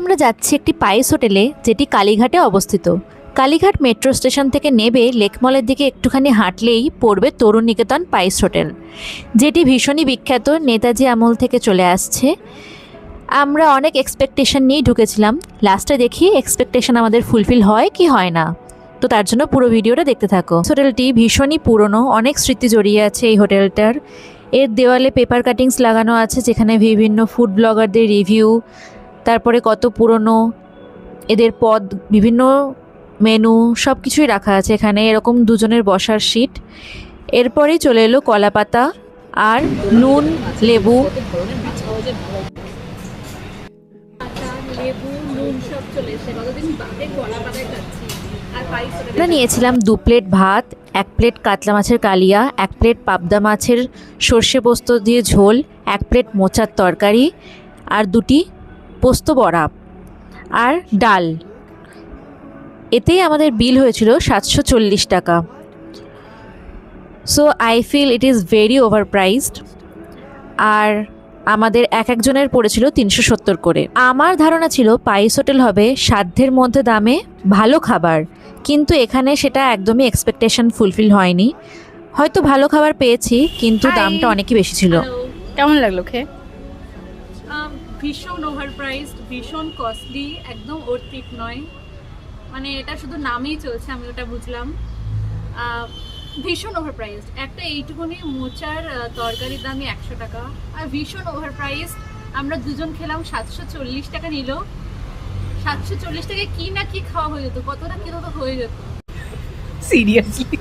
আমরা যাচ্ছি একটি পায়েস হোটেলে, যেটি কালীঘাটে অবস্থিত। কালীঘাট মেট্রো স্টেশন থেকে নেবে লেকমলের দিকে একটুখানি হাঁটলেই পড়বে তরুণ নিকেতন পায়েস হোটেল, যেটি ভীষণই বিখ্যাত, নেতাজি আমল থেকে চলে আসছে। আমরা অনেক এক্সপেকটেশন নিয়েই ঢুকেছিলাম, লাস্টে দেখি এক্সপেকটেশন আমাদের ফুলফিল হয় কি হয় না। তো তার জন্য পুরো ভিডিওটা দেখতে থাকো। হোটেলটি ভীষণই পুরনো, অনেক স্মৃতি জড়িয়ে আছে এই হোটেলটার। এর দেওয়ালে পেপার কাটিংস লাগানো আছে, যেখানে বিভিন্ন ফুড ব্লগারদের রিভিউ, তারপরে কত পুরনো এদের পদ, বিভিন্ন মেনু সব কিছুই রাখা আছে এখানে। এরকম দুজনের বসার সিট। এরপরেই চলে এলো কলা পাতা আর নুন, লেবু। আমরা নিয়েছিলাম 2 প্লেট ভাত, 1 প্লেট কাতলা মাছের কালিয়া, 1 প্লেট পাবদা মাছের সর্ষে পোস্ত দিয়ে ঝোল, 1 প্লেট মোচার তরকারি আর 2টি পোস্ত বড়া আর ডাল। এতেই আমাদের বিল হয়েছিল 740 টাকা। So I feel it is very overpriced. আর আমাদের একজনের পড়েছিল 370 করে। আমার ধারণা ছিল পায়েস হোটেল হবে সাধ্যের মধ্যে দামে ভালো খাবার, কিন্তু এখানে সেটা একদমই এক্সপেকটেশন ফুলফিল হয়নি। হয়তো ভালো খাবার পেয়েছি, কিন্তু দামটা অনেকই বেশি ছিল। কেমন লাগলো খেয়ে? ভীষণ ওভার প্রাইসড, ভীষণ কস্টলি, একদম অর্থিক নয়। মানে এটা শুধু নামেই চলছে, আমি ওটা বুঝলাম। ভীষণ ওভার প্রাইসড। একটা এইটুকুনি মোচার তরকারির দামই 100 টাকা, আর ভীষণ ওভার প্রাইসড। আমরা দুজন খেলাম, 740 টাকা নিল। 740 টাকায় কি না কি খাওয়া হয়ে যেত, কতটা কি তো হয়ে যেত। সিরিয়াসলি